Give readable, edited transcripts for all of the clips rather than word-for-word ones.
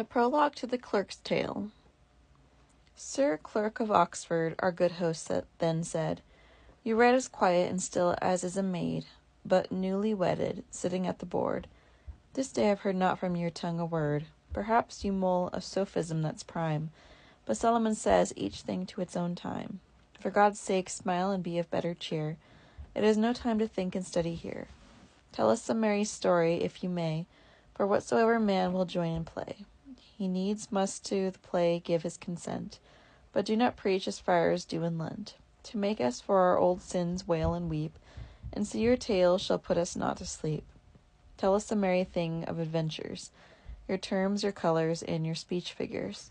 The Prologue to the Clerk's Tale. Sir Clerk of Oxford, our good host then said, You write as quiet and still as is a maid, but newly wedded, sitting at the board. This day I've heard not from your tongue a word. Perhaps you mull a sophism that's prime, but Solomon says each thing to its own time. For God's sake, smile and be of better cheer. It is no time to think and study here. Tell us some merry story, if you may, for whatsoever man will join in play. He needs must to the play give his consent, but do not preach as friars do in Lent, to make us for our old sins wail and weep, and see your tale shall put us not to sleep. Tell us some merry thing of adventures, your terms, your colours, and your speech figures.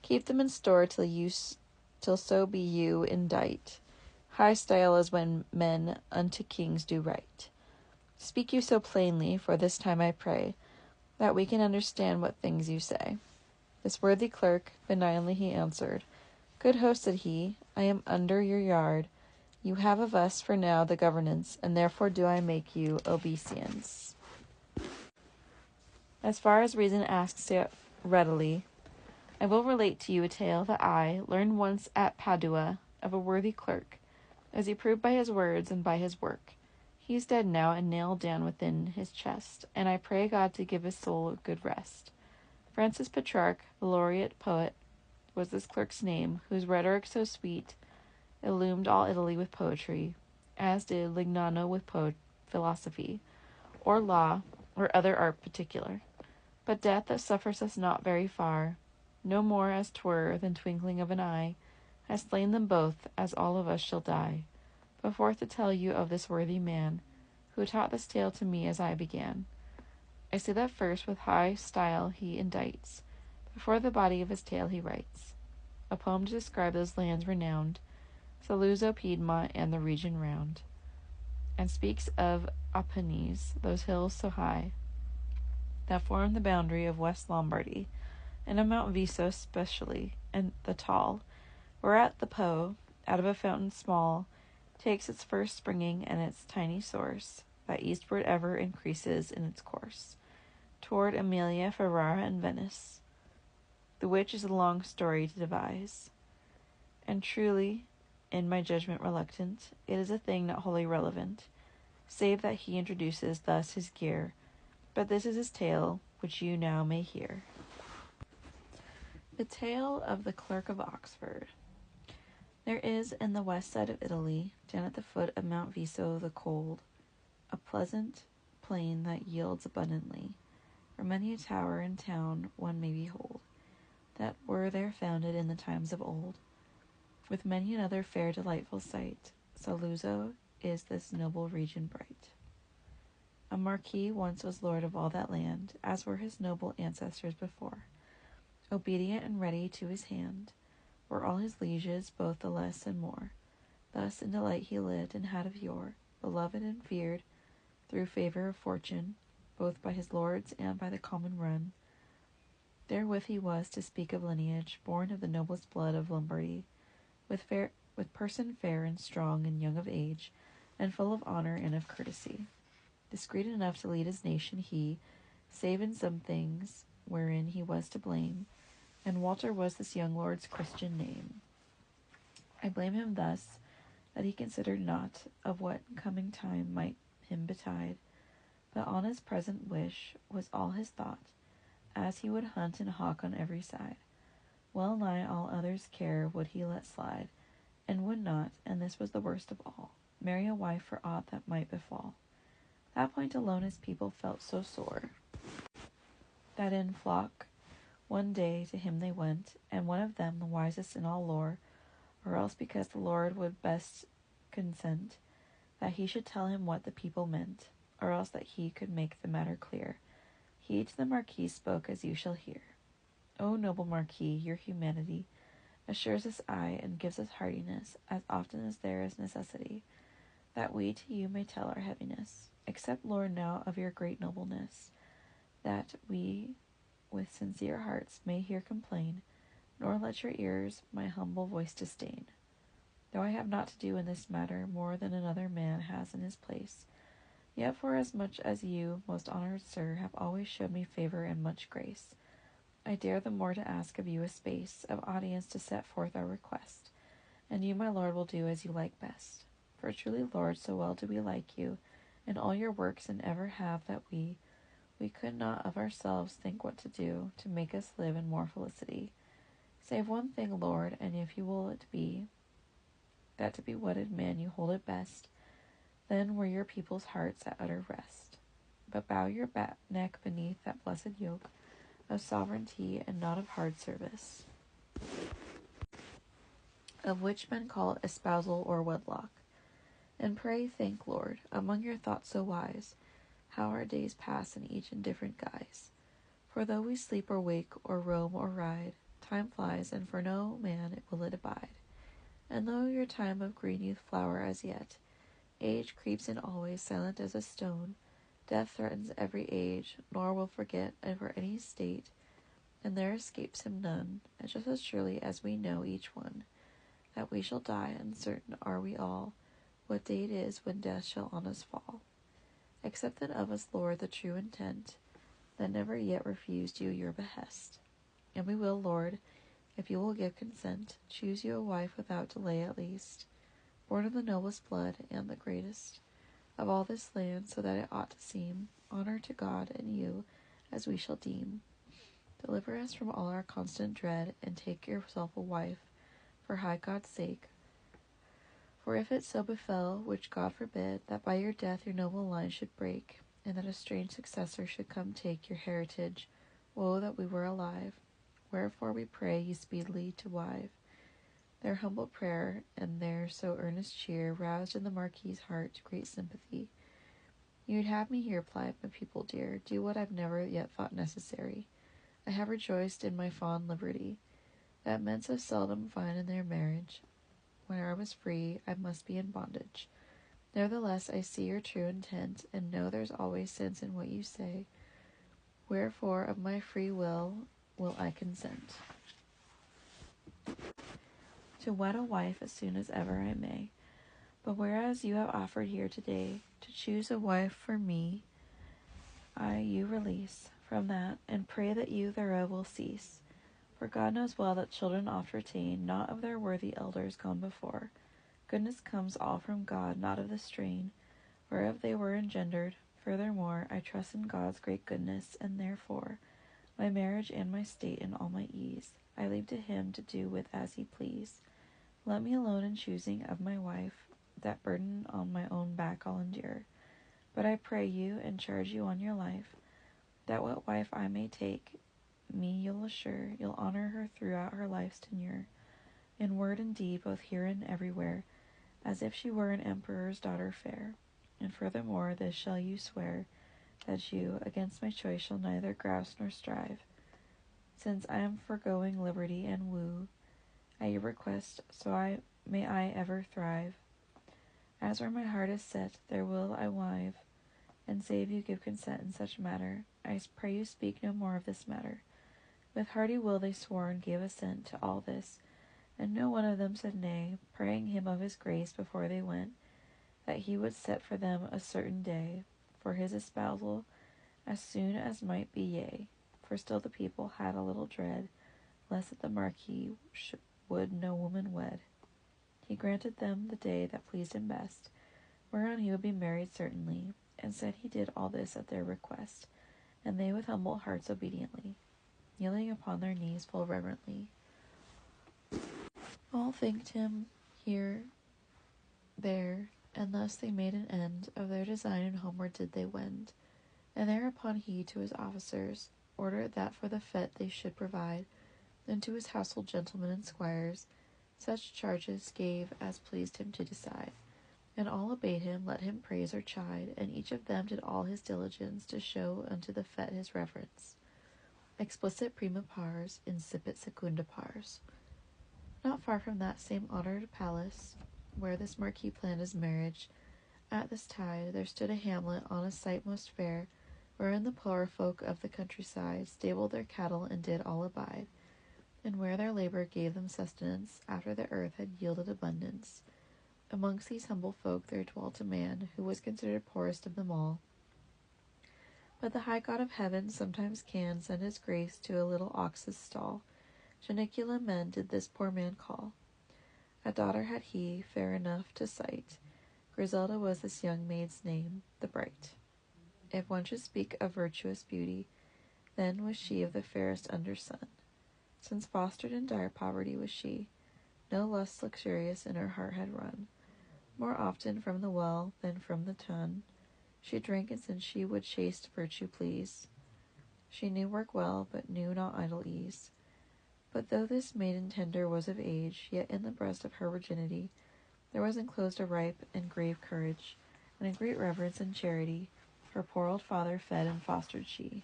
Keep them in store till so be you indite. High style is when men unto kings do write. Speak you so plainly, for this time I pray, that we can understand what things you say. This worthy clerk, benignly he answered, Good host, said he, I am under your yard. You have of us for now the governance, and therefore do I make you obeisance. As far as reason asks it readily, I will relate to you a tale that I learned once at Padua of a worthy clerk, as he proved by his words and by his work. He is dead now and nailed down within his chest, and I pray God to give his soul a good rest. Francis Petrarch, the laureate poet, was this clerk's name, whose rhetoric so sweet illumed all Italy with poetry, as did Lignano with philosophy, or law, or other art particular. But death that suffers us not very far, no more as 'twere than twinkling of an eye, has slain them both, as all of us shall die. But forth to tell you of this worthy man, who taught this tale to me as I began. I say that first with high style he indites, before the body of his tale he writes, a poem to describe those lands renowned, Saluzzo, Piedmont, and the region round, and speaks of Apennines, those hills so high, that form the boundary of West Lombardy, and of Mount Viso specially, and the Tall, whereat the Po, out of a fountain small, takes its first springing and its tiny source, that eastward ever increases in its course, toward Amelia, Ferrara, and Venice, the which is a long story to devise. And truly, in my judgment reluctant, it is a thing not wholly relevant, save that he introduces thus his gear, but this is his tale, which you now may hear. The Tale of the Clerk of Oxford. There is in the west side of Italy, down at the foot of Mount Viso the Cold, a pleasant plain that yields abundantly, where many a tower and town one may behold, that were there founded in the times of old, with many another fair delightful sight. Saluzzo is this noble region bright. A marquis once was lord of all that land, as were his noble ancestors before. Obedient and ready to his hand were all his lieges, both the less and more. Thus in delight he lived, and had of yore, beloved and feared, through favour of fortune, both by his lords and by the common run. Therewith he was, to speak of lineage, born of the noblest blood of Lombardy, with person fair and strong and young of age, and full of honour and of courtesy. Discreet enough to lead his nation he, save in some things wherein he was to blame, and Walter was this young lord's Christian name. I blame him thus, that he considered not of what coming time might him betide, but on his present wish was all his thought, as he would hunt and hawk on every side. Well nigh all others' care would he let slide, and would not, and this was the worst of all, marry a wife for aught that might befall. That point alone his people felt so sore, that in flock one day to him they went, and one of them, the wisest in all lore, or else because the Lord would best consent, that he should tell him what the people meant, or else that he could make the matter clear. He to the Marquis spoke as you shall hear. O noble Marquis, your humanity assures us aye, and gives us heartiness, as often as there is necessity, that we to you may tell our heaviness. Accept, Lord, now of your great nobleness, that we with sincere hearts may here complain, nor let your ears my humble voice disdain. Though I have not to do in this matter more than another man has in his place, yet forasmuch as you, most honoured sir, have always showed me favour and much grace, I dare the more to ask of you a space of audience to set forth our request, and you, my lord, will do as you like best. For truly, Lord, so well do we like you, and all your works and ever have, that we could not of ourselves think what to do to make us live in more felicity. Save one thing, Lord, and if you will it be, that to be wedded man you hold it best, then were your people's hearts at utter rest. But bow your neck beneath that blessed yoke of sovereignty and not of hard service, of which men call espousal or wedlock. And pray think, Lord, among your thoughts so wise, how our days pass in each in different guise. For though we sleep or wake, or roam or ride, time flies, and for no man will it abide. And though your time of green youth flower as yet, age creeps in always, silent as a stone. Death threatens every age, nor will forget ever any state, and there escapes him none, and just as surely as we know each one, that we shall die, uncertain are we all, what day it is when death shall on us fall. Accept then of us, Lord, the true intent, that never yet refused you your behest. And we will, Lord, if you will give consent, choose you a wife without delay at least, born of the noblest blood and the greatest of all this land, so that it ought to seem honor to God and you, as we shall deem. Deliver us from all our constant dread, and take yourself a wife, for high God's sake. For if it so befell, which God forbid, that by your death your noble line should break, and that a strange successor should come take your heritage, woe that we were alive. Wherefore we pray you speedily to wive. Their humble prayer and their so earnest cheer roused in the Marquis's heart great sympathy. You'd have me here, replied my people dear, do what I've never yet thought necessary. I have rejoiced in my fond liberty, that men so seldom find in their marriage. When I was free, I must be in bondage. Nevertheless, I see your true intent, and know there's always sense in what you say. Wherefore, of my free will I consent to wed a wife as soon as ever I may. But whereas you have offered here today to choose a wife for me, I you release from that, and pray that you thereof will cease. For God knows well that children oft retain not of their worthy elders gone before. Goodness comes all from God, not of the strain whereof they were engendered. Furthermore, I trust in God's great goodness, and therefore my marriage and my state and all my ease I leave to him to do with as he please. Let me alone in choosing of my wife, that burden on my own back I'll endure. But I pray you, and charge you on your life, that what wife I may take, me you'll assure, you'll honor her throughout her life's tenure, in word and deed, both here and everywhere, as if she were an emperor's daughter fair. And furthermore, this shall you swear, that you against my choice shall neither grouse nor strive, since I am foregoing liberty and woo at your request, so may I ever thrive. As where my heart is set, there will I wive, and save you give consent in such matter. I pray you speak no more of this matter. With hearty will they swore and gave assent to all this, and no one of them said nay, praying him of his grace before they went, that he would set for them a certain day, for his espousal, as soon as might be, yea. For still the people had a little dread, lest that the Marquis would no woman wed. He granted them the day that pleased him best, whereon he would be married certainly, and said he did all this at their request, and they with humble hearts obediently, kneeling upon their knees full reverently. All thanked him here, there, and thus they made an end of their design, and homeward did they wend. And thereupon he to his officers ordered that for the fete they should provide, and to his household gentlemen and squires such charges gave as pleased him to decide. And all obeyed him, let him praise or chide, and each of them did all his diligence to show unto the fete his reverence. Explicit prima pars, incipit secunda pars. Not far from that same honored palace, where this Marquis planned his marriage, at this tide there stood a hamlet on a site most fair, wherein the poorer folk of the countryside stabled their cattle and did all abide, and where their labor gave them sustenance after the earth had yielded abundance. Amongst these humble folk there dwelt a man who was considered poorest of them all, But the high God of heaven sometimes can send his grace to a little ox's stall. Janicula men did this poor man call. A daughter had he, fair enough to sight. Griselda was this young maid's name, the bright. If one should speak of virtuous beauty, then was she of the fairest under sun. Since fostered in dire poverty was she, no lust luxurious in her heart had run. More often from the well than from the tun she drank, and since she would chaste virtue please, she knew work well, but knew not idle ease. But though this maiden tender was of age, yet in the breast of her virginity there was enclosed a ripe and grave courage, and a great reverence and charity. Her poor old father fed and fostered she.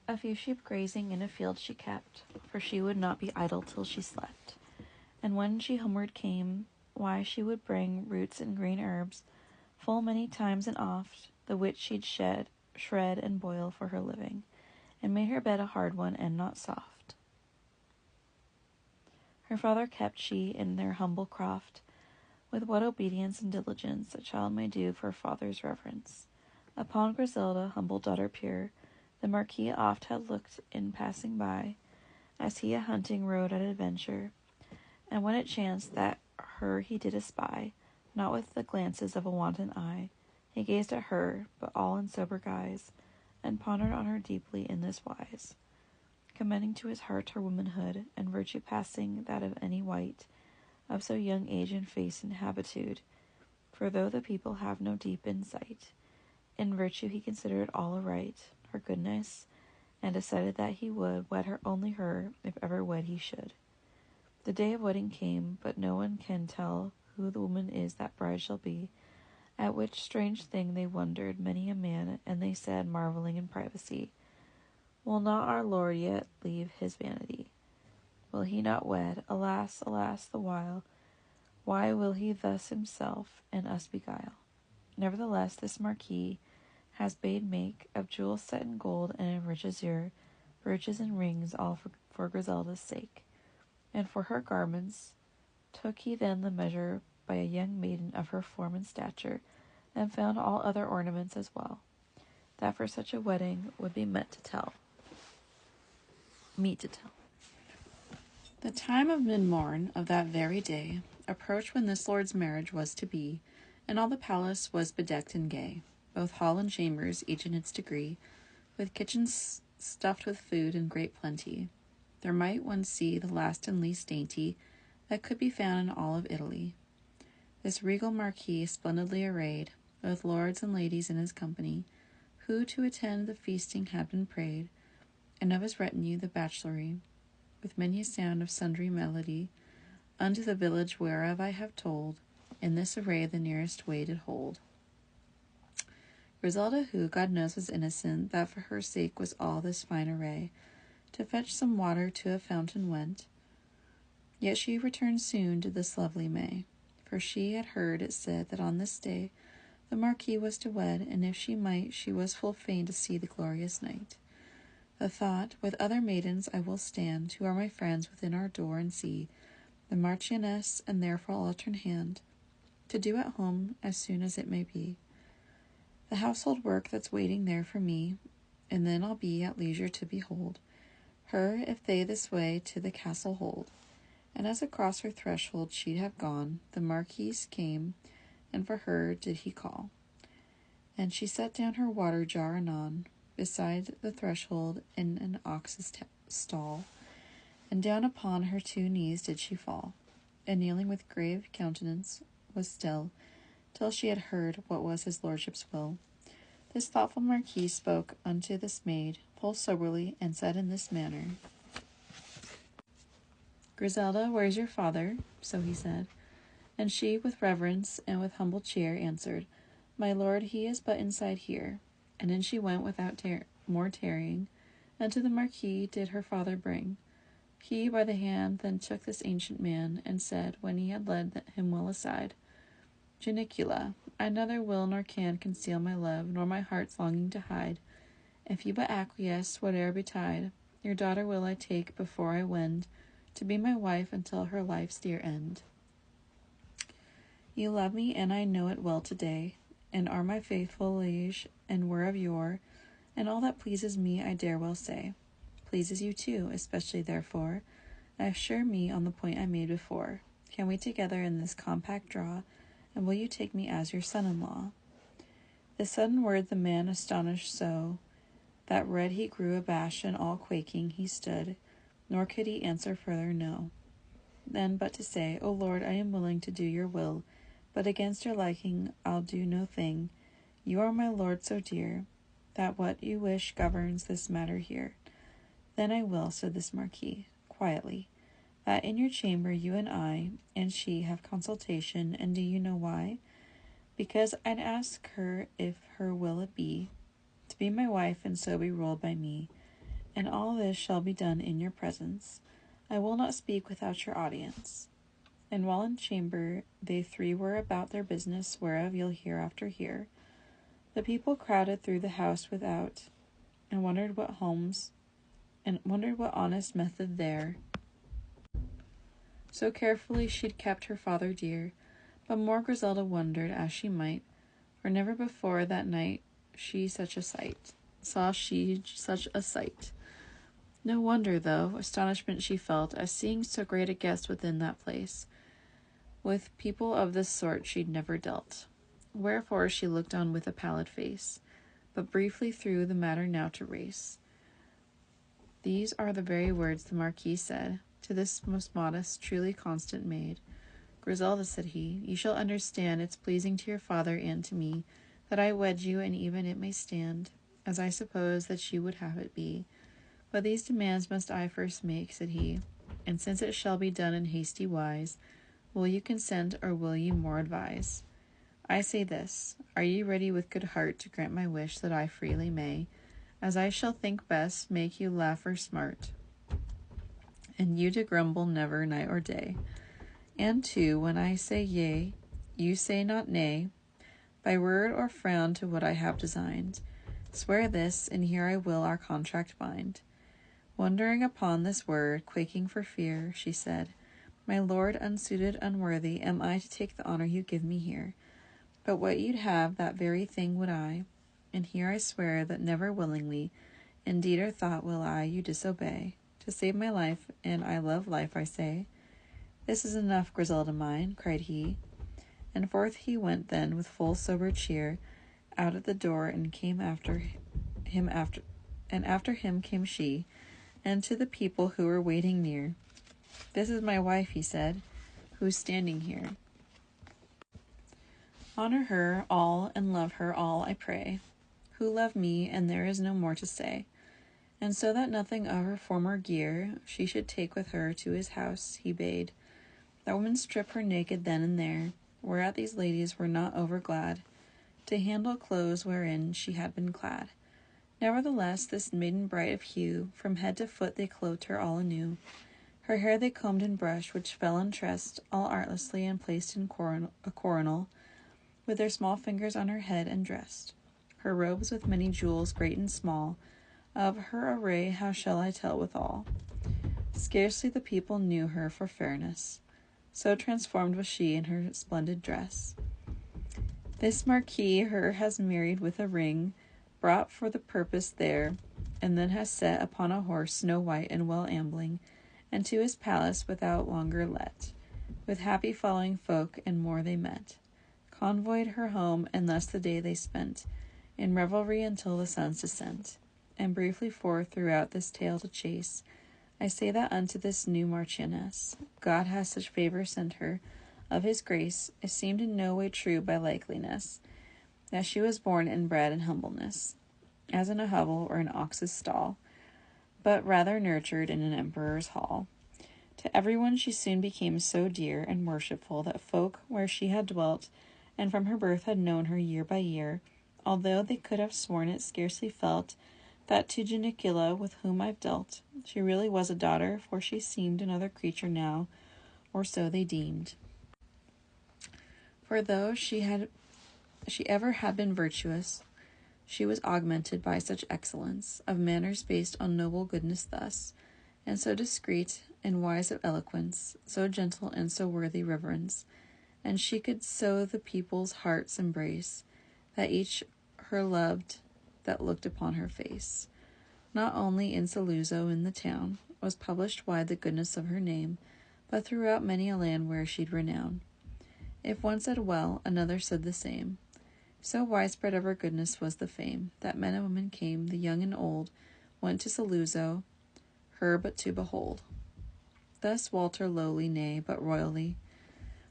A few sheep grazing in a field she kept, for she would not be idle till she slept. And when she homeward came, why she would bring roots and green herbs, full many times and oft, the which she'd shred and boil for her living, and made her bed a hard one and not soft. Her father kept she in their humble croft, with what obedience and diligence a child may do for a father's reverence. Upon Griselda, humble daughter pure, the Marquis oft had looked in passing by, as he a hunting rode at adventure, and when it chanced that her he did espy, not with the glances of a wanton eye, he gazed at her, but all in sober guise, and pondered on her deeply in this wise, commending to his heart her womanhood, and virtue passing that of any wight, of so young age and face and habitude. For though the people have no deep insight, in virtue he considered all aright, her goodness, and decided that he would wed her, only her, if ever wed he should. The day of wedding came, but no one can tell who the woman is that bride shall be, at which strange thing they wondered many a man, and they said, marveling in privacy, will not our Lord yet leave his vanity? Will he not wed? Alas, alas, the while, why will he thus himself and us beguile? Nevertheless, this Marquis has bade make of jewels set in gold and in rich azure, brooches and rings, all for Griselda's sake. And for her garments took he then the measure by a young maiden of her form and stature, and found all other ornaments as well, that for such a wedding would be meet to tell. The time of mid-morn of that very day approached when this lord's marriage was to be, and all the palace was bedecked and gay, both hall and chambers, each in its degree, with kitchens stuffed with food in great plenty. There might one see the last and least dainty that could be found in all of Italy. This regal marquis, splendidly arrayed, with lords and ladies in his company, who to attend the feasting had been prayed, and of his retinue the bachelorry, with many a sound of sundry melody, unto the village whereof I have told, in this array the nearest way did hold. Griselda, who, God knows, was innocent, that for her sake was all this fine array, to fetch some water to a fountain went. Yet she returned soon to this lovely May, for she had heard it said that on this day the Marquis was to wed, and if she might, she was full fain to see the glorious night. The thought, with other maidens I will stand, who are my friends, within our door, and see the Marchioness, and therefore I'll turn hand, to do at home as soon as it may be the household work that's waiting there for me, and then I'll be at leisure to behold her, if they this way to the castle hold. And as across her threshold she'd have gone, the Marquis came, and for her did he call. And she set down her water jar anon, beside the threshold in an ox's stall, and down upon her 2 knees did she fall, and kneeling with grave countenance was still, till she had heard what was his lordship's will. This thoughtful Marquis spoke unto this maid full soberly, and said in this manner, Griselda, where's your father? So he said. And she, with reverence and with humble cheer, answered, My lord, he is but inside here. And in she went without more tarrying, and to the Marquis did her father bring. He by the hand then took this ancient man, and said, when he had led him well aside, Janicula, I neither will nor can conceal my love, nor my heart's longing to hide. If you but acquiesce, whate'er betide, your daughter will I take before I wend, to be my wife until her life's dear end. You love me, and I know it well today, and are my faithful liege, and were of yore, and all that pleases me I dare well say. Pleases you too, especially therefore, I assure me on the point I made before. Can we together in this compact draw, and will you take me as your son-in-law? This sudden word the man astonished so, that red he grew abashed, and all quaking he stood, nor could he answer further no. Then but to say, O Lord, I am willing to do your will, but against your liking I'll do no thing. You are my Lord so dear, that what you wish governs this matter here. Then I will, said this Marquis, quietly, that in your chamber you and I and she have consultation, and do you know why? Because I'd ask her if her will it be, to be my wife and so be ruled by me, and all this shall be done in your presence. I will not speak without your audience. And while in chamber they three were about their business, whereof you'll hereafter hear, the people crowded through the house without, and wondered what honest method there so carefully she'd kept her father dear. But more Griselda wondered as she might, for never before that night saw she such a sight. No wonder, though, astonishment she felt, as seeing so great a guest within that place. With people of this sort she'd never dealt. Wherefore she looked on with a pallid face, but briefly through the matter now to race. These are the very words the Marquis said to this most modest, truly constant maid. Griselda, said he, you shall understand it's pleasing to your father and to me that I wed you, and even it may stand, as I suppose that you would have it be. But these demands must I first make, said he, and since it shall be done in hasty wise, will you consent, or will you more advise? I say this, are ye ready with good heart to grant my wish, that I freely may, as I shall think best, make you laugh or smart, and you to grumble never night or day? And two, when I say yea, you say not nay, by word or frown to what I have designed. Swear this, and here I will our contract bind. Wondering upon this word, quaking for fear, she said, my lord, unsuited, unworthy, am I to take the honor you give me here. But what you'd have, that very thing would I, and here I swear that never willingly, in deed or thought, will I you disobey, to save my life, and I love life, I say. This is enough, Griselda mine, cried he, and forth he went then with full sober cheer, out at the door, and after him came she, and to the people who were waiting near. This is my wife, he said, who's standing here. Honor her all, and love her all, I pray, who love me, and there is no more to say. And so that nothing of her former gear she should take with her to his house, he bade that woman strip her naked then and there, whereat these ladies were not over glad to handle clothes wherein she had been clad. Nevertheless, this maiden bright of hue, from head to foot they clothed her all anew. Her hair they combed and brushed, which fell untressed, all artlessly, and placed in a coronal, with their small fingers on her head, and dressed. Her robes with many jewels, great and small, of her array how shall I tell withal? Scarcely the people knew her for fairness, so transformed was she in her splendid dress. This Marquis her has married with a ring, brought for the purpose there, and then has set upon a horse snow white and well ambling, and to his palace without longer let. With happy following folk and more they met, convoyed her home, and thus the day they spent, in revelry until the sun's descent. And briefly forth throughout this tale to chase, I say that unto this new Marchioness, God has such favour sent her, of his grace, it seemed in no way true by likeliness, that she was born and bred in humbleness, as in a hovel or an ox's stall, but rather nurtured in an emperor's hall. To everyone she soon became so dear and worshipful that folk where she had dwelt, and from her birth had known her year by year, although they could have sworn it, scarcely felt that to Janicula, with whom I've dealt, she really was a daughter, for she seemed another creature now, or so they deemed. For though she ever had been virtuous, she was augmented by such excellence of manners based on noble goodness thus, and so discreet and wise of eloquence, so gentle and so worthy reverence, and she could so the people's hearts embrace, that each her loved that looked upon her face. Not only in Saluzzo in the town was published wide the goodness of her name, but throughout many a land where she'd renown. If one said well, another said the same. So widespread of her goodness was the fame, that men and women came, the young and old, went to Saluzzo, her but to behold. Thus Walter lowly, nay, but royally,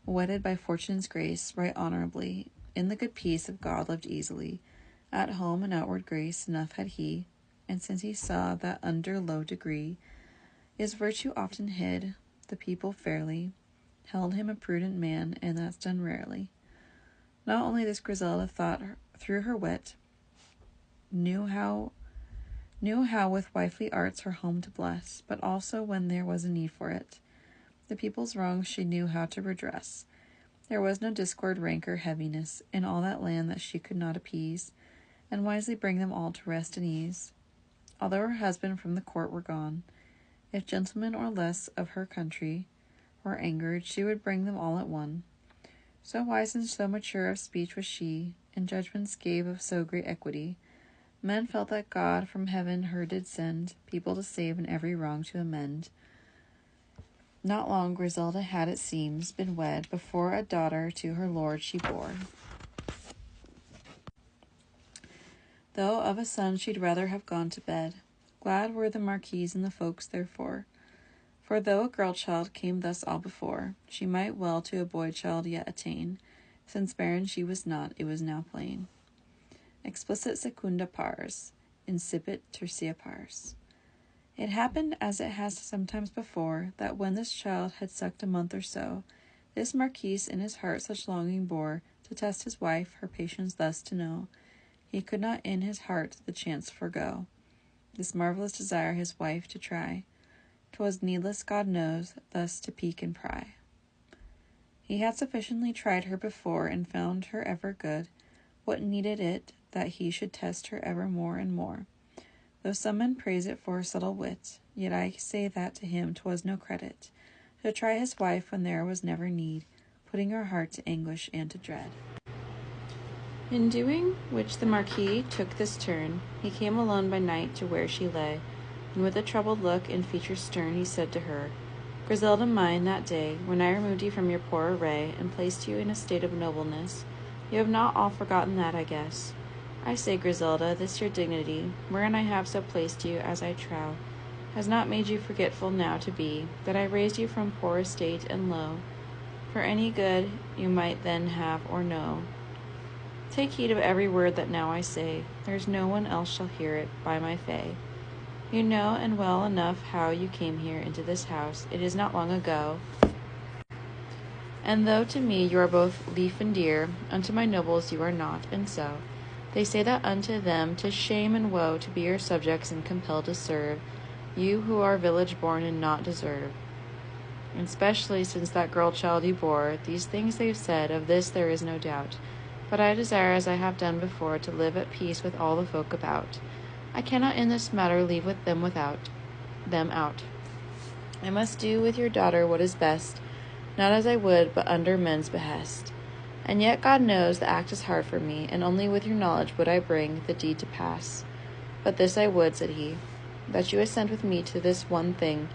wedded by fortune's grace, right honorably, in the good peace of God lived easily. At home and outward grace enough had he, and since he saw that under low degree is virtue often hid, the people fairly held him a prudent man, and that's done rarely. Not only this Griselda thought through her wit, knew how with wifely arts her home to bless, but also when there was a need for it, the people's wrongs she knew how to redress. There was no discord, rancor, heaviness in all that land that she could not appease, and wisely bring them all to rest and ease. Although her husband from the court were gone, if gentlemen or less of her country were angered, she would bring them all at one. So wise and so mature of speech was she, and judgments gave of so great equity. Men felt that God from heaven her did send, people to save and every wrong to amend. Not long Griselda had, it seems, been wed, before a daughter to her lord she bore. Though of a son she'd rather have gone to bed. Glad were the Marquis and the folks therefore. For though a girl-child came thus all before, she might well to a boy-child yet attain. Since barren she was not, it was now plain. Explicit secunda pars, incipit tertia pars. It happened, as it has sometimes before, that when this child had sucked a month or so, this Marquis in his heart such longing bore to test his wife, her patience thus to know. He could not in his heart the chance forego, this marvelous desire his wife to try. 'Twas needless, God knows, thus to peek and pry. He had sufficiently tried her before, and found her ever good. What needed it that he should test her ever more and more? Though some men praise it for her subtle wit, yet I say that to him 'twas no credit to try his wife when there was never need, putting her heart to anguish and to dread. In doing which the Marquis took this turn, he came alone by night to where she lay, and with a troubled look and features stern he said to her, Griselda mine, that day, when I removed you from your poor array, and placed you in a state of nobleness, you have not all forgotten that, I guess. I say, Griselda, this your dignity, wherein I have so placed you, as I trow, has not made you forgetful now to be, that I raised you from poor estate and low, for any good you might then have or know. Take heed of every word that now I say, there's no one else shall hear it, by my fay. You know and well enough how you came here into this house. It is not long ago. And though to me you are both lief and dear, unto my nobles you are not, and so they say that unto them 'tis shame and woe to be your subjects and compelled to serve you who are village born and not deserve. And specially since that girl child you bore, these things they've said, of this there is no doubt. But I desire, as I have done before, to live at peace with all the folk about. I cannot in this matter leave with them without them out. I must do with your daughter what is best, not as I would, but under men's behest. And yet God knows the act is hard for me, and only with your knowledge would I bring the deed to pass. But this I would, said he, that you assent with me to this one thing.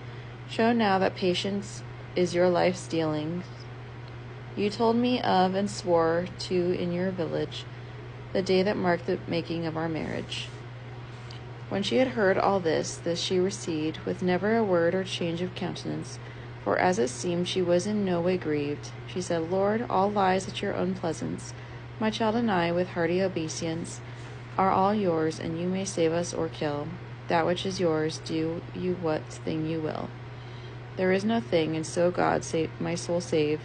Show now that patience is your life's dealing. You told me of and swore to in your village, the day that marked the making of our marriage. When she had heard all this she received, with never a word or change of countenance, for as it seemed she was in no way grieved. She said, Lord, all lies at your own pleasance. My child and I, with hearty obeisance, are all yours, and you may save us or kill. That which is yours, do you what thing you will. There is no thing, and so God save my soul save,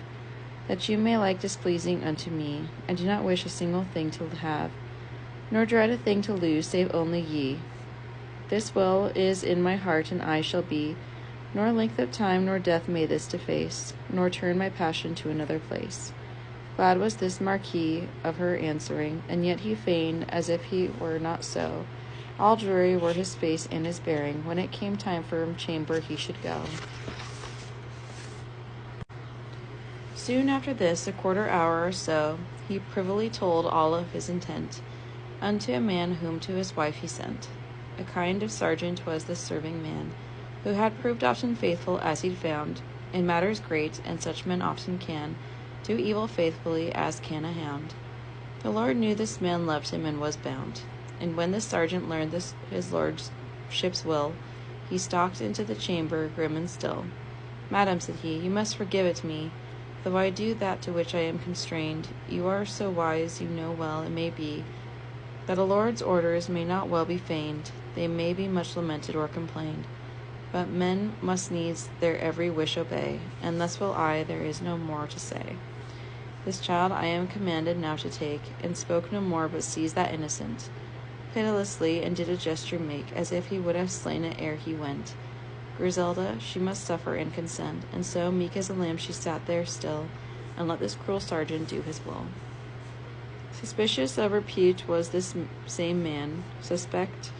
that you may like displeasing unto me. I do not wish a single thing to have, nor dread a thing to lose, save only ye. This will is in my heart, and I shall be, nor length of time nor death may this deface, nor turn my passion to another place. Glad was this Marquis of her answering, and yet he feigned as if he were not so. All dreary were his face and his bearing, when it came time for chamber he should go. Soon after this, a quarter hour or so, he privily told all of his intent unto a man whom to his wife he sent. A kind of sergeant was this serving man, who had proved often faithful as he'd found, in matters great, and such men often can, do evil faithfully as can a hound. The Lord knew this man loved him and was bound, and when this sergeant learned his lordship's will, he stalked into the chamber, grim and still. Madam, said he, you must forgive it me, though I do that to which I am constrained. You are so wise, you know well it may be, that a lord's orders may not well be feigned, they may be much lamented or complained. But men must needs their every wish obey, and thus will I, there is no more to say. This child I am commanded now to take, and spoke no more, but seized that innocent pitilessly, and did a gesture make, as if he would have slain it ere he went. Griselda, she must suffer and consent, and so, meek as a lamb, she sat there still, and let this cruel sergeant do his will. Suspicious of repute was this same man, suspect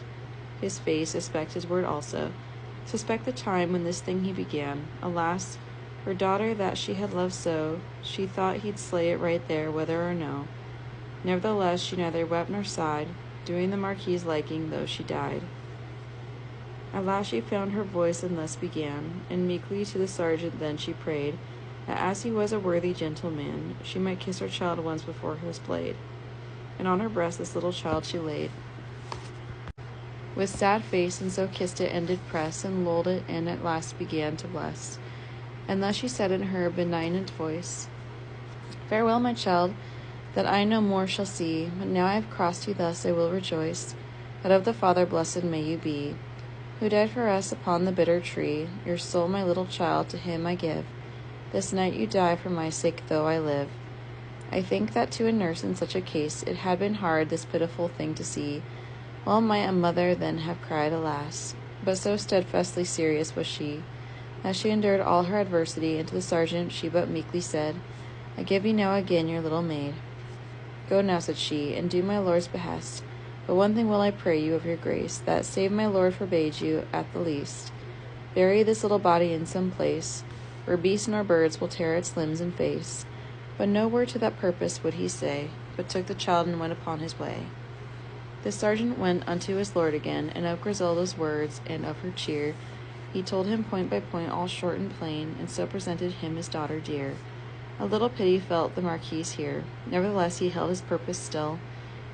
his face, suspect his word also, suspect the time when this thing he began. Alas, her daughter that she had loved so, she thought he'd slay it right there, whether or no. Nevertheless, she neither wept nor sighed, doing the Marquis's liking, though she died. At last she found her voice, and thus began, and meekly to the sergeant then she prayed, that as he was a worthy gentleman, she might kiss her child once before his blade. And on her breast this little child she laid, with sad face, and so kissed it, and did press, and lulled it, and at last began to bless. And thus she said in her benignant voice, Farewell, my child, that I no more shall see, but now I have crossed you thus I will rejoice, that of the Father blessed may you be, who died for us upon the bitter tree. Your soul, my little child, to him I give. This night you die for my sake, though I live. I think that to a nurse in such a case it had been hard this pitiful thing to see. Well might a mother then have cried, alas! But so steadfastly serious was she, that she endured all her adversity, and to the sergeant she but meekly said, I give you now again your little maid. Go now, said she, and do my lord's behest. But one thing will I pray you of your grace, that, save my lord forbade you, at the least, bury this little body in some place, where beasts nor birds will tear its limbs and face. But no word to that purpose would he say, but took the child and went upon his way. The sergeant went unto his lord again, and of Griselda's words, and of her cheer, he told him point by point all short and plain, and so presented him his daughter dear. A little pity felt the Marquis here. Nevertheless he held his purpose still,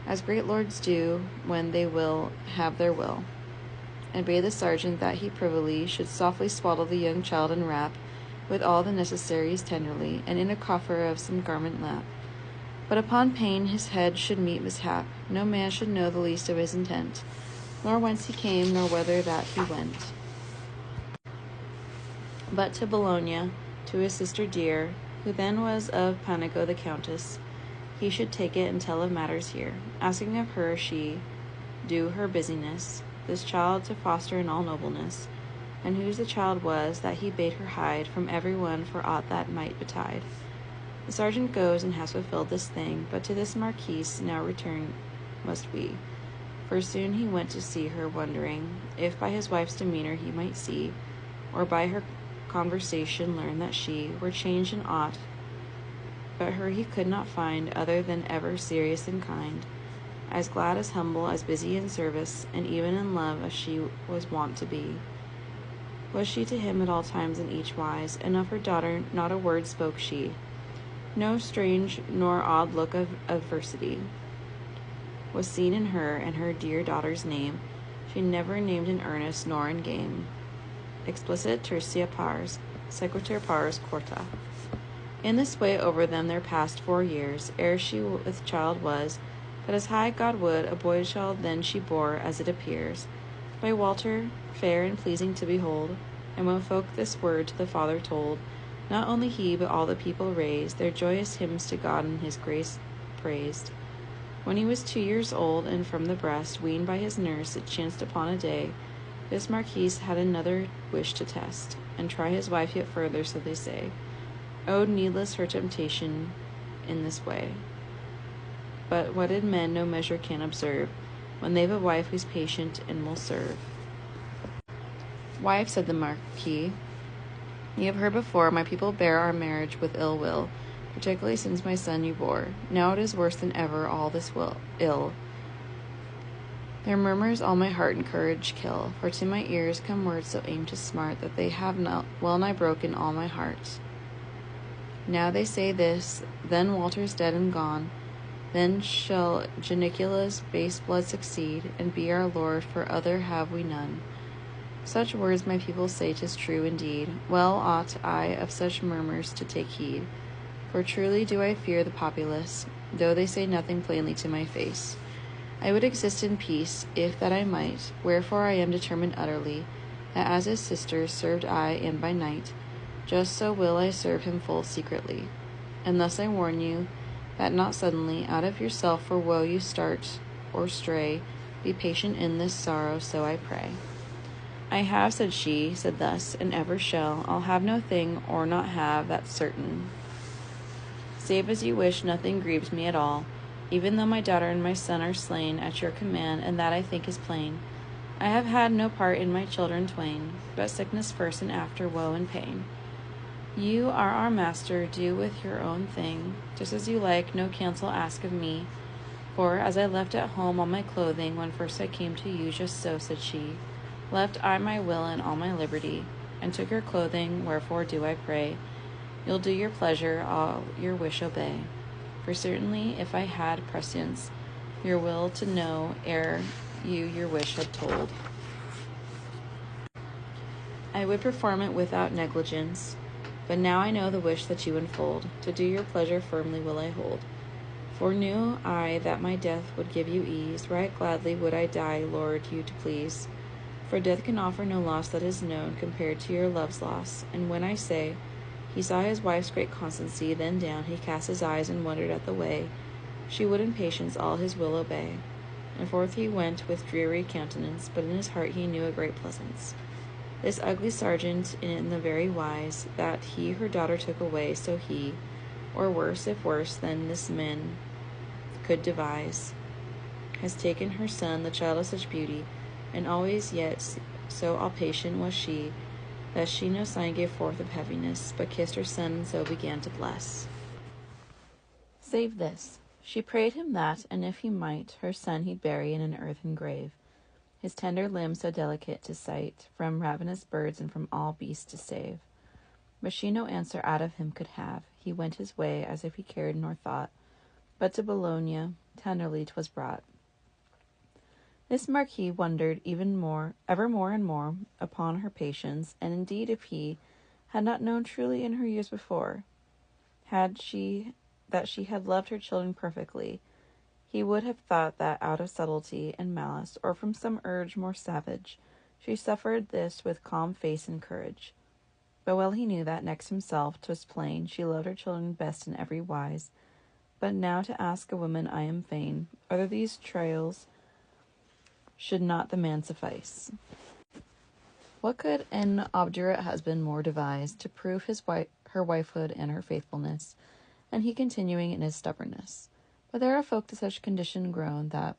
as great lords do when they will have their will, and bade the sergeant that he privily should softly swaddle the young child and wrap, with all the necessaries tenderly, and in a coffer of some garment lap. But upon pain his head should meet mishap, no man should know the least of his intent, nor whence he came, nor whither that he went. But to Bologna, to his sister dear, who then was of Panigo the countess, he should take it and tell of matters here, asking of her she do her business, this child to foster in all nobleness, and whose the child was, that he bade her hide from every one for aught that might betide. The sergeant goes and has fulfilled this thing, but to this Marquis now return must we, for soon he went to see her, wondering if by his wife's demeanor he might see, or by her conversation learn that she were changed in aught, but her he could not find other than ever serious and kind, as glad as humble, as busy in service, and even in love as she was wont to be. Was she to him at all times in each wise, and of her daughter not a word spoke she. No strange nor odd look of adversity was seen in her, and her dear daughter's name she never named in earnest nor in game. Explicit tertia pars, sequitur pars quarta. In this way over them there passed 4 years, ere she with child was, but as high God would, a boy child then she bore, as it appears, by Walter, fair and pleasing to behold. And when folk this word to the father told, not only he, but all the people raised their joyous hymns to God, and his grace praised. When he was 2 years old, and from the breast, weaned by his nurse, it chanced upon a day, this Marquis had another wish to test, and try his wife yet further, so they say. Oh, needless her temptation in this way. But wedded men no measure can observe, when they've a wife who's patient and will serve. Wife, said the Marquis, ye have heard before, my people bear our marriage with ill will, particularly since my son you bore. Now it is worse than ever, all this ill. Their murmurs all my heart and courage kill, for to my ears come words so aimed to smart that they have not well nigh broken all my heart. Now they say this, then Walter's dead and gone, then shall Janicula's base blood succeed, and be our lord, for other have we none. Such words my people say 'tis true indeed. Well ought I of such murmurs to take heed, for truly do I fear the populace, though they say nothing plainly to my face. I would exist in peace, if that I might, wherefore I am determined utterly, that as his sister served I and by night, just so will I serve him full secretly. And thus I warn you, that not suddenly out of yourself for woe you start or stray, be patient in this sorrow, so I pray. I have, said she, said thus, and ever shall, I'll have no thing or not have, that's certain. Save as you wish, nothing grieves me at all, even though my daughter and my son are slain at your command, and that I think is plain. I have had no part in my children twain, but sickness first and after woe and pain. You are our master, do with your own thing, just as you like, no cancel ask of me. For as I left at home all my clothing, when first I came to you, just so, said she, left I my will and all my liberty, and took your clothing, wherefore do I pray, you'll do your pleasure, all your wish obey. For certainly, if I had prescience, your will to know, ere you your wish had told, I would perform it without negligence. But now I know the wish that you unfold, to do your pleasure firmly will I hold. For knew I that my death would give you ease, right gladly would I die, Lord, you to please. For death can offer no loss that is known, compared to your love's loss. And when I say, he saw his wife's great constancy, then down he cast his eyes and wondered at the way she would in patience all his will obey. And forth he went with dreary countenance, but in his heart he knew a great pleasance. This ugly sergeant, in the very wise that he her daughter took away, so he, or worse, if worse than this man could devise, has taken her son, the child of such beauty, and always yet so all patient was she, that she no sign gave forth of heaviness, but kissed her son, and so began to bless. Save this, she prayed him that, and if he might, her son he'd bury in an earthen grave, his tender limbs so delicate to sight, from ravenous birds and from all beasts to save. But she no answer out of him could have. He went his way, as if he cared nor thought, but to Bologna tenderly 'twas brought. This Marquis wondered ever more and more, upon her patience, and indeed if he had not known truly in her years before, that she had loved her children perfectly, he would have thought that out of subtlety and malice, or from some urge more savage, she suffered this with calm face and courage. But well he knew that, next himself, 'twas plain, she loved her children best in every wise. But now to ask a woman I am fain, whether these trials should not the man suffice. What could an obdurate husband more devise, to prove her wifehood and her faithfulness, and he continuing in his stubbornness? But there are folk to such condition grown, that,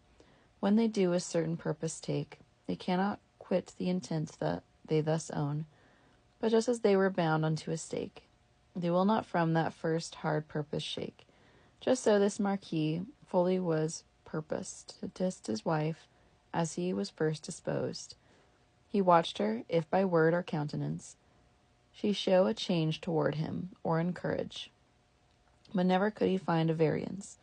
when they do a certain purpose take, they cannot quit the intent that they thus own, but just as they were bound unto a stake, they will not from that first hard purpose shake. Just so this Marquis fully was purposed to test his wife, as he was first disposed. He watched her, if by word or countenance she show a change toward him, or encourage, but never could he find a variance.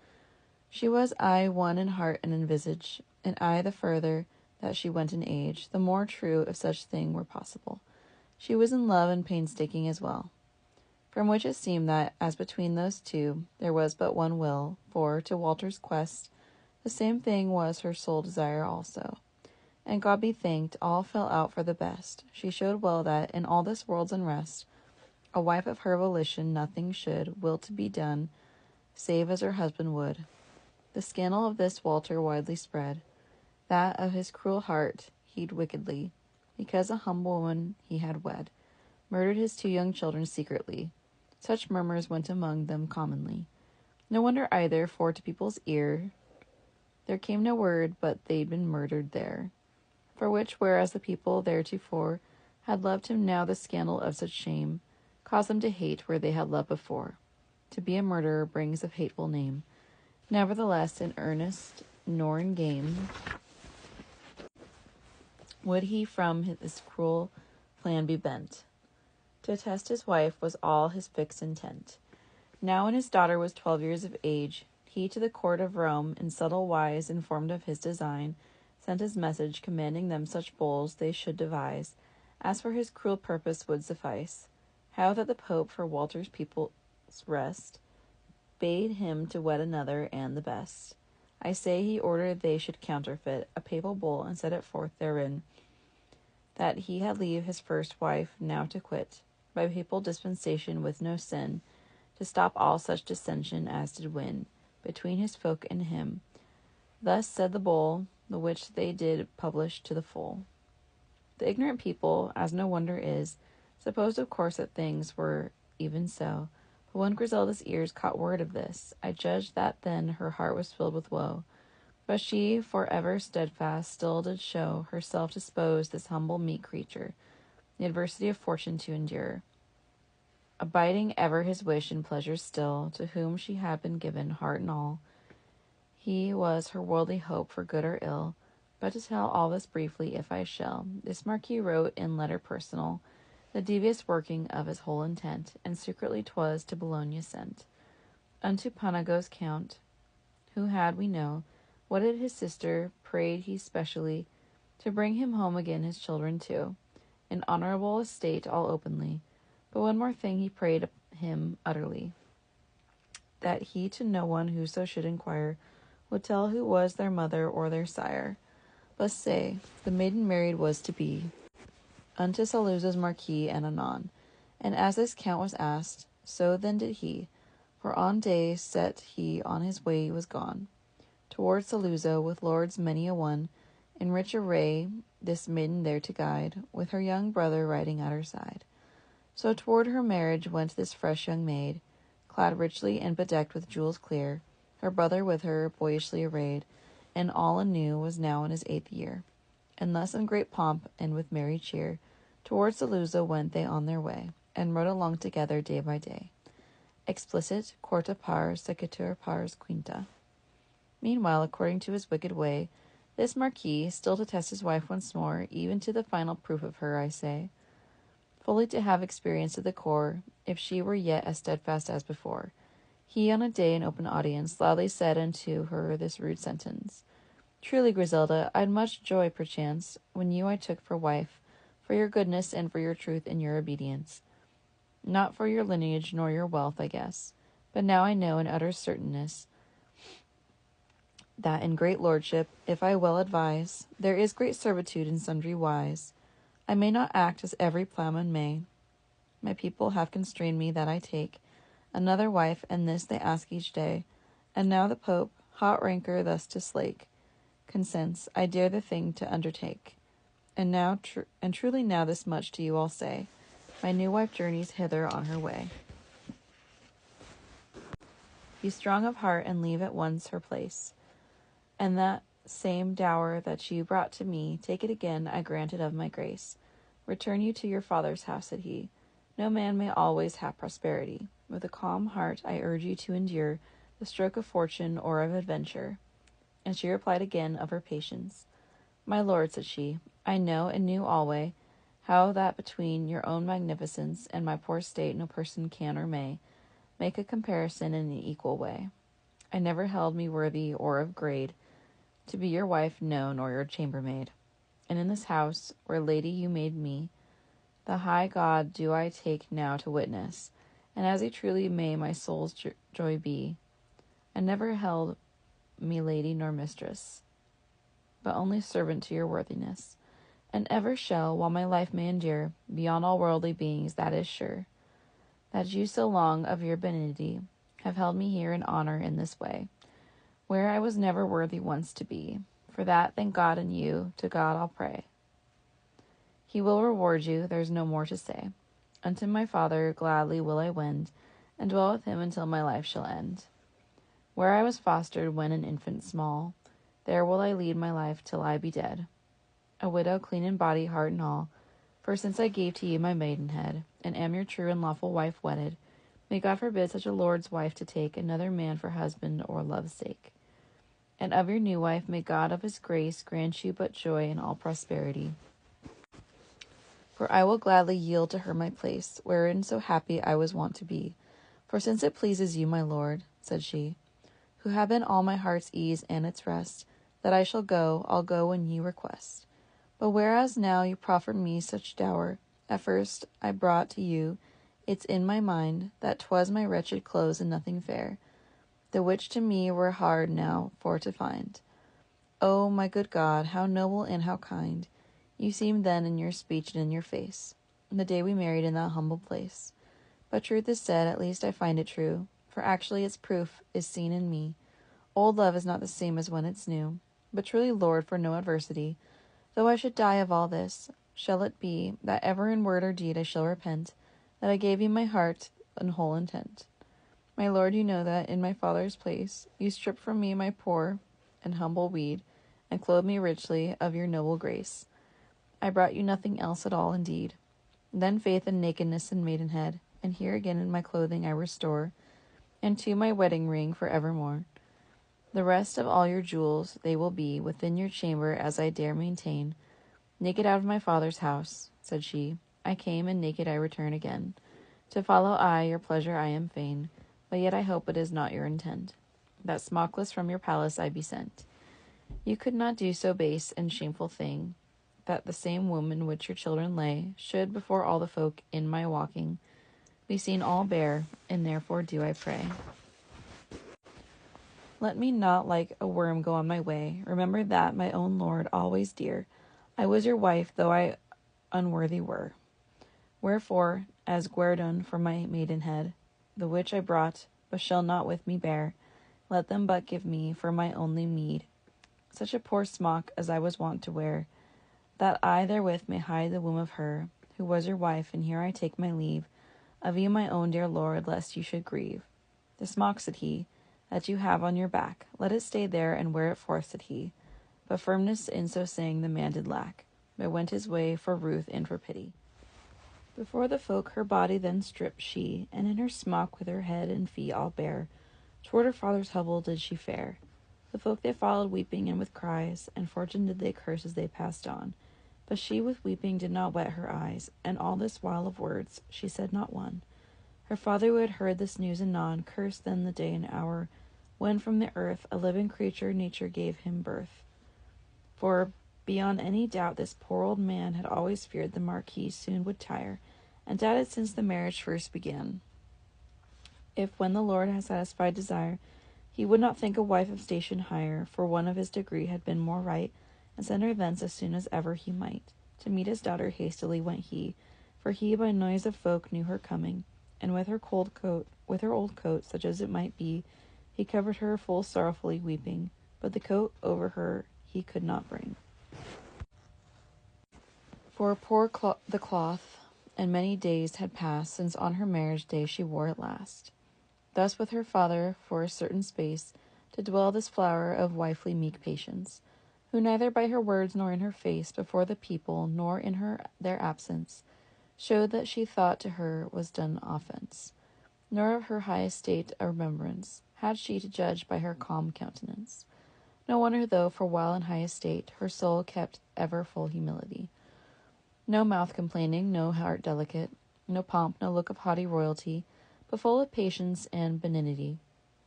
She was aye one in heart and in visage, and aye the further that she went in age, the more true, if such thing were possible, she was in love and painstaking as well. From which it seemed that, as between those two, there was but one will, for, to Walter's quest, the same thing was her sole desire also. And God be thanked, all fell out for the best. She showed well that, in all this world's unrest, a wife of her volition nothing should will to be done, save as her husband would. The scandal of this Walter widely spread, that of his cruel heart he'd wickedly, because a humble woman he had wed, murdered his 2 young children secretly. Such murmurs went among them commonly. No wonder either, for to people's ear there came no word but they'd been murdered there. For which, whereas the people theretofore had loved him, now the scandal of such shame caused them to hate where they had loved before. To be a murderer brings a hateful name. Nevertheless, in earnest nor in game, would he from this cruel plan be bent. To test his wife was all his fixed intent. Now when his daughter was 12 years of age, he to the court of Rome, in subtle wise informed of his design, sent his message, commanding them such bulls they should devise, as for his cruel purpose would suffice. How that the Pope, for Walter's people's rest, bade him to wed another and the best. I say he ordered they should counterfeit a papal bull, and set it forth therein, that he had leave his first wife now to quit, by papal dispensation with no sin, to stop all such dissension as did win between his folk and him. Thus said the bull, the which they did publish to the full. The ignorant people, as no wonder is, supposed of course that things were even so. But when Griselda's ears caught word of this, I judged that then her heart was filled with woe. But she, for ever steadfast, still did show herself disposed, this humble meek creature, the adversity of fortune to endure, abiding ever his wish and pleasure still, to whom she had been given heart and all. He was her worldly hope for good or ill. But to tell all this briefly, if I shall, this Marquis wrote in letter personal the devious working of his whole intent, and secretly 'twas to Bologna sent. Unto Panago's count, who had, we know, wedded his sister, prayed he specially to bring him home again his children too, in honourable estate all openly. But one more thing he prayed him utterly, that he to no one whoso should inquire would tell who was their mother or their sire, but say, the maiden married was to be unto Saluzzo's Marquis and anon. And as this count was asked, so then did he, for on day set he on his way was gone, towards Saluzzo, with lords many a one, in rich array, this maiden there to guide, with her young brother riding at her side. So toward her marriage went this fresh young maid, clad richly and bedecked with jewels clear, her brother with her, boyishly arrayed, and all anew was now in his 8th year. And thus in great pomp and with merry cheer, towards Saluzzo went they on their way, and rode along together day by day. Explicit, quarta pars, sequitur pars quinta. Meanwhile, according to his wicked way, this Marquis, still to test his wife once more, even to the final proof of her, I say, fully to have experience at the core, if she were yet as steadfast as before, he on a day in open audience loudly said unto her this rude sentence: Truly, Griselda, I'd much joy, perchance, when you I took for wife, for your goodness and for your truth and your obedience. Not for your lineage nor your wealth, I guess, but now I know in utter certainness that in great lordship, if I well advise, there is great servitude in sundry wise. I may not act as every plowman may. My people have constrained me that I take another wife, and this they ask each day. And now the Pope, hot rancor thus to slake, consents, I dare the thing to undertake. And now, truly now this much to you I'll say, my new wife journeys hither on her way. Be strong of heart and leave at once her place. And that same dower that you brought to me, take it again, I grant it of my grace. Return you to your father's house, said he. No man may always have prosperity. With a calm heart I urge you to endure the stroke of fortune or of adventure. And she replied again of her patience. My lord, said she, I know and knew alway how that between your own magnificence and my poor state no person can or may make a comparison in an equal way. I never held me worthy or of grade to be your wife, no, nor your chambermaid. And in this house, where lady you made me, the high God do I take now to witness, and as he truly may my soul's joy be, I never held me lady nor mistress, but only servant to your worthiness, and ever shall, while my life may endure, beyond all worldly beings, that is sure, that you so long of your benignity have held me here in honor in this way, where I was never worthy once to be. For that, thank God, and you, to God I'll pray. He will reward you, there's no more to say. Unto my father gladly will I wend, and dwell with him until my life shall end. Where I was fostered when an infant small, there will I lead my life till I be dead. A widow, clean in body, heart, and all, for since I gave to you my maidenhead, and am your true and lawful wife wedded, May God forbid such a lord's wife to take another man for husband or love's sake. And of your new wife may God of his grace grant you but joy and all prosperity. For I will gladly yield to her my place, wherein so happy I was wont to be. For since it pleases you, my lord, said she, who have been all my heart's ease and its rest, that I shall go, I'll go when ye request. But whereas now you proffer me such dower, at first I brought to you, it's in my mind, that 'twas my wretched clothes and nothing fair, the which to me were hard now for to find. O my good God, how noble and how kind you seemed then in your speech and in your face, the day we married in that humble place. But truth is said, at least I find it true, for actually its proof is seen in me. Old love is not the same as when it's new, but truly, Lord, for no adversity, though I should die of all this, shall it be, that ever in word or deed I shall repent, that I gave you my heart and whole intent. My Lord, you know that, in my Father's place, you stripped from me my poor and humble weed, and clothed me richly of your noble grace. I brought you nothing else at all, indeed. Then faith and nakedness and maidenhead, and here again in my clothing I restore, and to my wedding ring for evermore. The rest of all your jewels, they will be within your chamber as I dare maintain. Naked out of my father's house, said she, I came, and naked I return again. To follow I your pleasure I am fain, but yet I hope it is not your intent, that smockless from your palace I be sent. You could not do so base and shameful thing, that the same woman which your children lay should before all the folk in my walking be seen all bare, and therefore do I pray. Let me not like a worm go on my way. Remember that, my own lord, always dear, I was your wife, though I unworthy were. Wherefore, as guerdon for my maidenhead, the which I brought, but shall not with me bear, let them but give me for my only meed such a poor smock as I was wont to wear, that I therewith may hide the womb of her, who was your wife, and here I take my leave of you, my own dear lord, lest you should grieve. The smock, said he, that you have on your back, let it stay there, and wear it forth, said he. But firmness in so saying the man did lack, but went his way for ruth and for pity. Before the folk her body then stripped she, and in her smock with her head and feet all bare, toward her father's hovel did she fare. The folk they followed weeping and with cries, and fortune did they curse as they passed on. But she with weeping did not wet her eyes, and all this while of words she said not one. Her father, who had heard this news anon, cursed then the day and hour when from the earth a living creature nature gave him birth. For beyond any doubt this poor old man had always feared the Marquis soon would tire, and doubted since the marriage first began, if when the Lord had satisfied desire, he would not think a wife of station higher, for one of his degree had been more right, and send her thence as soon as ever he might. To meet his daughter hastily went he, for he by noise of folk knew her coming, and with her old coat, such as it might be, he covered her full sorrowfully weeping, but the coat over her he could not bring. For poor the cloth, and many days had passed since on her marriage day she wore it last. Thus with her father for a certain space to dwell this flower of wifely meek patience, who neither by her words nor in her face before the people nor in their absence showed that she thought to her was done offence, nor of her high estate a remembrance had she to judge by her calm countenance. No wonder though, for while in high estate her soul kept ever full humility. No mouth complaining, no heart delicate, no pomp, no look of haughty royalty, but full of patience and benignity,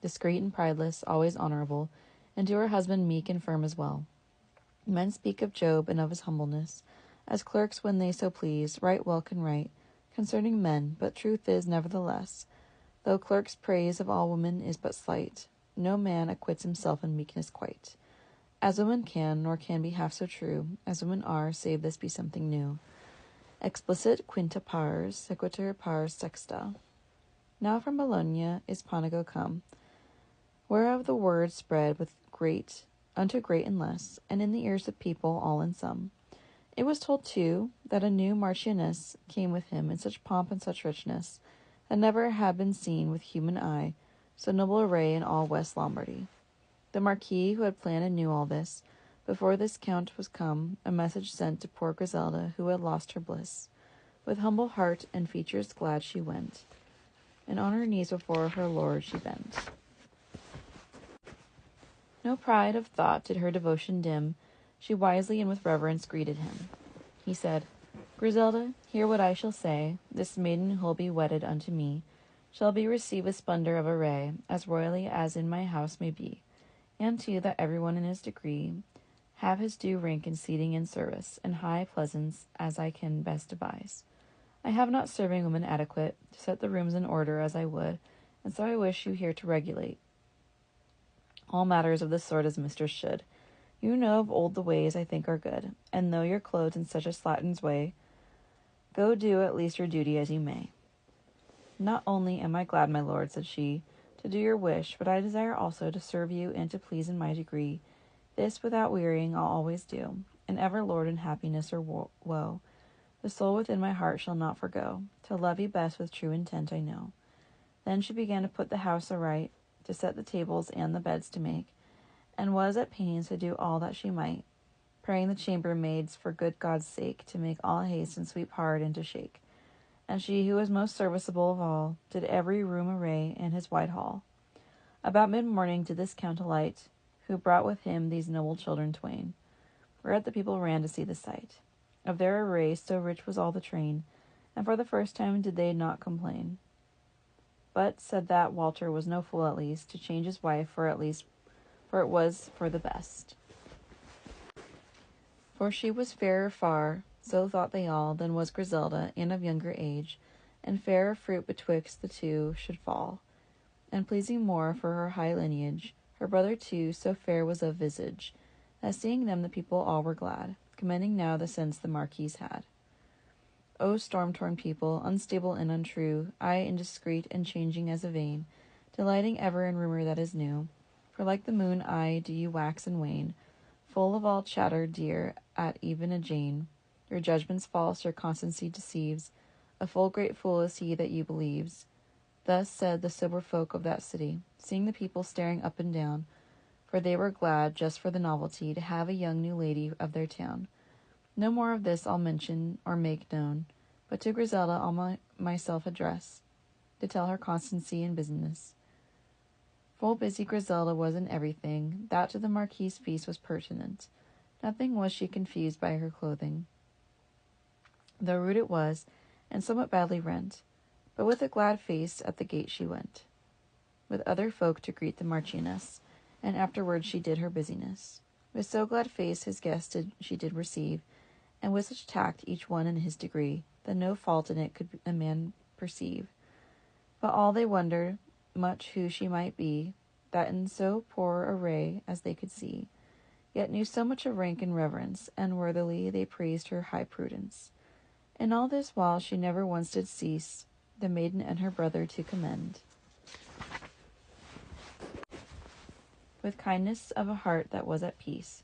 discreet and prideless, always honorable, and to her husband meek and firm as well. Men speak of Job and of his humbleness, as clerks when they so please, right well can write, concerning men, but truth is, nevertheless, though clerks' praise of all women is but slight, no man acquits himself in meekness quite, as women can, nor can be half so true, as women are, save this be something new. Explicit quinta pars, sequitur pars sexta. Now from Bologna is Panago come, whereof the word spread with unto great and less, and in the ears of people all in sum. It was told too that a new marchioness came with him in such pomp and such richness that never had been seen with human eye so noble array in all West Lombardy. The Marquis, who had planned and knew all this, before this count was come, a message sent to poor Griselda, who had lost her bliss. With humble heart and features glad she went, and on her knees before her lord she bent. No pride of thought did her devotion dim, she wisely and with reverence greeted him. He said, Griselda, hear what I shall say. This maiden who'll be wedded unto me shall be received with splendor of array, as royally as in my house may be, and too that everyone in his degree have his due rank in seating and service, and high pleasance as I can best devise. I have not serving women adequate to set the rooms in order as I would, and so I wish you here to regulate all matters of this sort as mistress should. You know of old the ways I think are good, and though you're clothed in such a slattern's way, go do at least your duty as you may. Not only am I glad, my lord, said she, to do your wish, but I desire also to serve you and to please in my degree. This without wearying I'll always do, and ever lord in happiness or woe. The soul within my heart shall not forgo, to love you best with true intent I know. Then she began to put the house aright, to set the tables and the beds to make, and was at pains to do all that she might, praying the chambermaids for good God's sake to make all haste and sweep hard and to shake. And she, who was most serviceable of all, did every room array in his wide hall. About mid-morning did this count alight, who brought with him these noble children twain, whereat the people ran to see the sight of their array, so rich was all the train, and for the first time did they not complain. But said that Walter was no fool at least, to change his wife for it was for the best. For she was fairer far, so thought they all, than was Griselda, and of younger age, and fairer fruit betwixt the two should fall, and pleasing more for her high lineage. Her brother too so fair was of visage, that seeing them the people all were glad, commending now the sense the Marquis had. O storm-torn people, unstable and untrue, aye indiscreet and changing as a vane, delighting ever in rumour that is new. For like the moon, aye, do you wax and wane, full of all chatter dear at even a Jane. Your judgment's false, your constancy deceives. A full great fool is he that you believes. Thus said the sober folk of that city, seeing the people staring up and down, for they were glad, just for the novelty, to have a young new lady of their town. No more of this I'll mention or make known, but to Griselda I'll myself address, to tell her constancy and business. Full busy Griselda was in everything that to the Marquis's feast was pertinent. Nothing was she confused by her clothing, though rude it was, and somewhat badly rent. But with a glad face at the gate she went, with other folk to greet the Marchioness, and afterwards she did her business. With so glad face his guests she did receive, and with such tact each one in his degree, that no fault in it could a man perceive. But all they wondered much who she might be, that in so poor array as they could see, yet knew so much of rank and reverence, and worthily they praised her high prudence. In all this while she never once did cease the maiden and her brother to commend, with kindness of a heart that was at peace,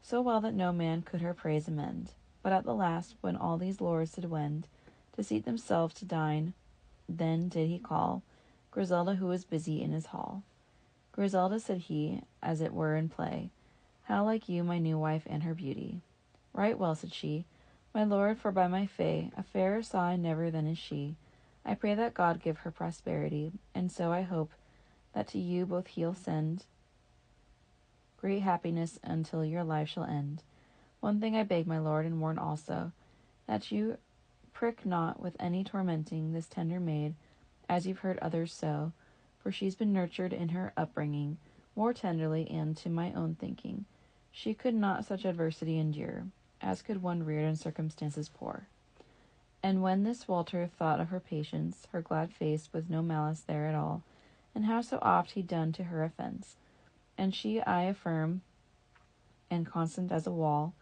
so well that no man could her praise amend. But at the last, when all these lords did wend to seat themselves to dine, then did he call Griselda, who was busy in his hall. Griselda, said he, as it were in play, how like you my new wife and her beauty? Right well, said she, my lord, for by my fay, a fairer saw I never than is she. I pray that God give her prosperity, and so I hope that to you both he'll send great happiness until your life shall end. One thing I beg, my lord, and warn also, that you prick not with any tormenting this tender maid, as you've heard others so, for she's been nurtured in her upbringing more tenderly, and to my own thinking, she could not such adversity endure, as could one reared in circumstances poor. And when this Walter thought of her patience, her glad face, with no malice there at all, and how so oft he'd done to her offence, and she, I affirm, and constant as a wall,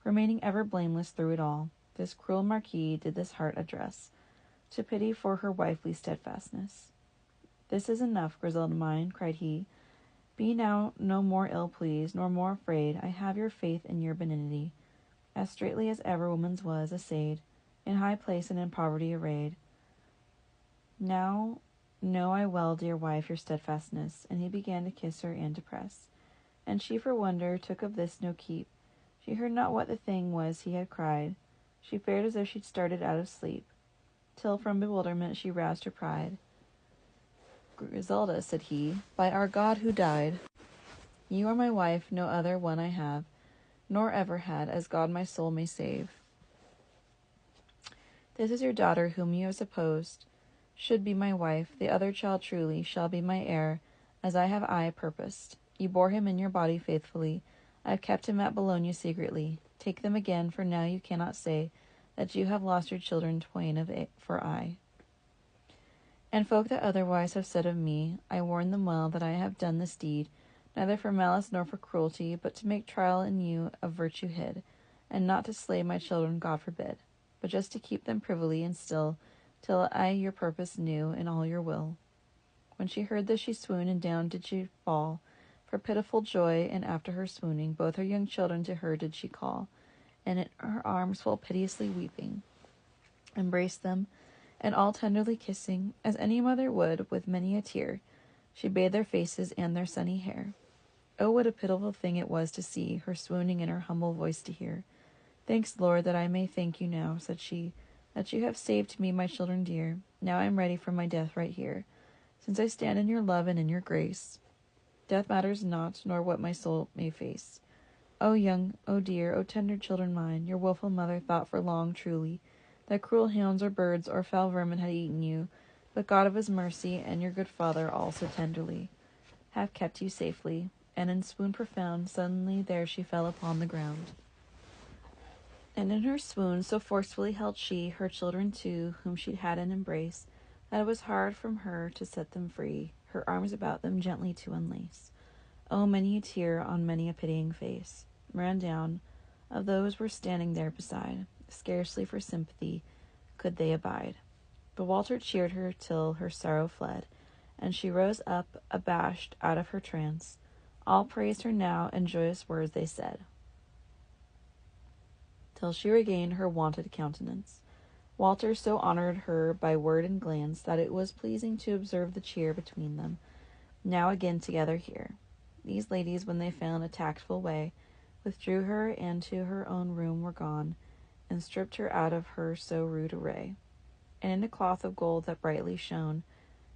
remaining ever blameless through it all, this cruel Marquis did this heart address, to pity for her wifely steadfastness. This is enough, Griselda mine, cried he. Be now no more ill pleased, nor more afraid. I have your faith and your benignity, as straitly as ever woman's was assayed, in high place and in poverty arrayed. Now know I well, dear wife, your steadfastness. And he began to kiss her and to press. And she for wonder took of this no keep. She heard not what the thing was he had cried. She fared as though she'd started out of sleep, till from bewilderment she roused her pride. Griselda, said he, by our God who died, you are my wife, no other one I have, nor ever had, as God my soul may save. This is your daughter whom you have supposed should be my wife. The other child truly shall be my heir, as I purposed. You bore him in your body faithfully. I have kept him at Bologna secretly. Take them again, for now you cannot say that you have lost your children twain for I. And folk that otherwise have said of me, I warn them well that I have done this deed, neither for malice nor for cruelty, but to make trial in you of virtue hid, and not to slay my children, God forbid, but just to keep them privily and still, till I your purpose knew in all your will. When she heard this, she swooned, and down did she fall, for pitiful joy, and after her swooning, both her young children to her did she call, and in her arms full piteously weeping, embraced them, and all tenderly kissing, as any mother would, with many a tear, she bathed their faces and their sunny hair. Oh, what a pitiful thing it was to see her swooning and her humble voice to hear. Thanks, Lord, that I may thank you now, said she, that you have saved me, my children dear. Now I am ready for my death right here, since I stand in your love and in your grace. Death matters not, nor what my soul may face. O young, O dear, O tender children mine, your wilful mother thought for long, truly, that cruel hounds or birds or foul vermin had eaten you, but God of his mercy, and your good father also tenderly, have kept you safely. And in swoon profound, suddenly there she fell upon the ground. And in her swoon so forcefully held she her children too, whom she had in embrace, that it was hard from her to set them free, her arms about them gently to unlace. Oh, many a tear on many a pitying face ran down of those were standing there beside. Scarcely for sympathy could they abide. But Walter cheered her till her sorrow fled, and she rose up abashed out of her trance. All praised her now, and joyous words they said, till she regained her wonted countenance. Walter so honored her by word and glance that it was pleasing to observe the cheer between them, now again together here. These ladies, when they found a tactful way, withdrew her, and to her own room were gone, and stripped her out of her so rude array. And in a cloth of gold that brightly shone,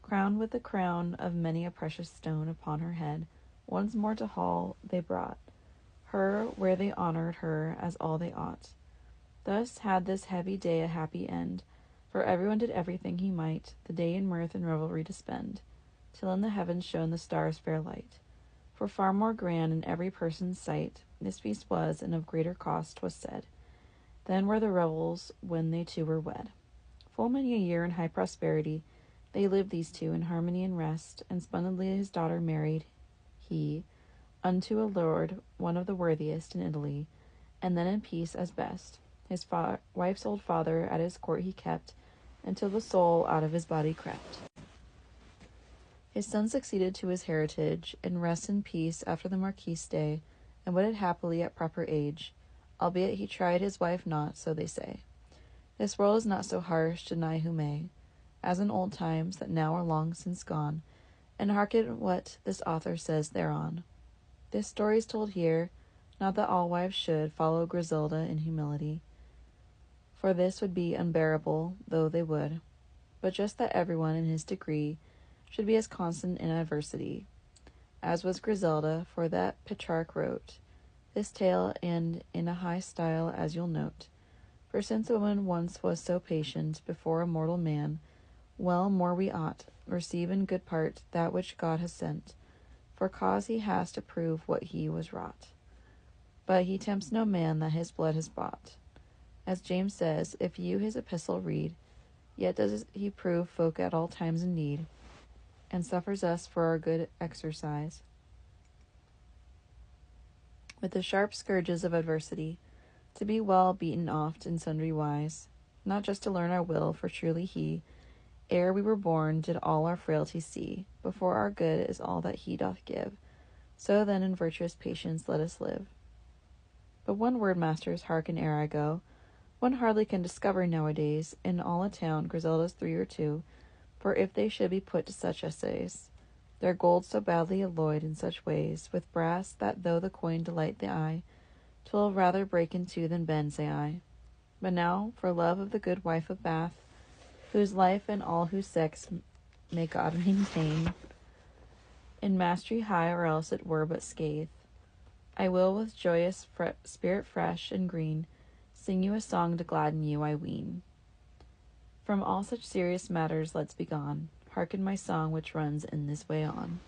crowned with the crown of many a precious stone upon her head, once more to hall they brought her, where they honored her as all they ought. Thus had this heavy day a happy end, for everyone did everything he might, the day in mirth and revelry to spend, till in the heavens shone the stars' fair light. For far more grand in every person's sight this feast was, and of greater cost, 'twas said, than were the revels when they two were wed. Full many a year in high prosperity they lived, these two, in harmony and rest, and splendidly his daughter married he unto a lord, one of the worthiest in Italy, and then in peace as best. His wife's old father at his court he kept, until the soul out of his body crept. His son succeeded to his heritage, and rests in peace after the Marquis' day, and wedded happily at proper age, albeit he tried his wife not, so they say. This world is not so harsh, deny who may, as in old times that now are long since gone, and hearken what this author says thereon. This story is told here, not that all wives should follow Griselda in humility, for this would be unbearable, though they would, but just that everyone in his degree should be as constant in adversity as was Griselda, for that Petrarch wrote this tale, and in a high style, as you'll note. For since a woman once was so patient before a mortal man, well more we ought receive in good part that which God has sent, for cause he has to prove what he was wrought. But he tempts no man that his blood has bought. As James says, if you his epistle read, yet does he prove folk at all times in need, and suffers us for our good exercise, with the sharp scourges of adversity, to be well beaten oft in sundry wise, not just to learn our will, for truly he, ere we were born, did all our frailties see, before our good is all that he doth give. So then in virtuous patience let us live. But one word, masters, hearken ere I go. One hardly can discover nowadays, in all a town, Griselda's 3 or 2, for if they should be put to such essays, their gold so badly alloyed in such ways, with brass, that though the coin delight the eye, 'twill rather break in two than bend, say I. But now, for love of the good wife of Bath, whose life and all whose sex may God maintain, in mastery high, or else it were but scathe. I will with joyous spirit fresh and green sing you a song to gladden you, I ween. From all such serious matters let's be gone. Hearken my song which runs in this way on.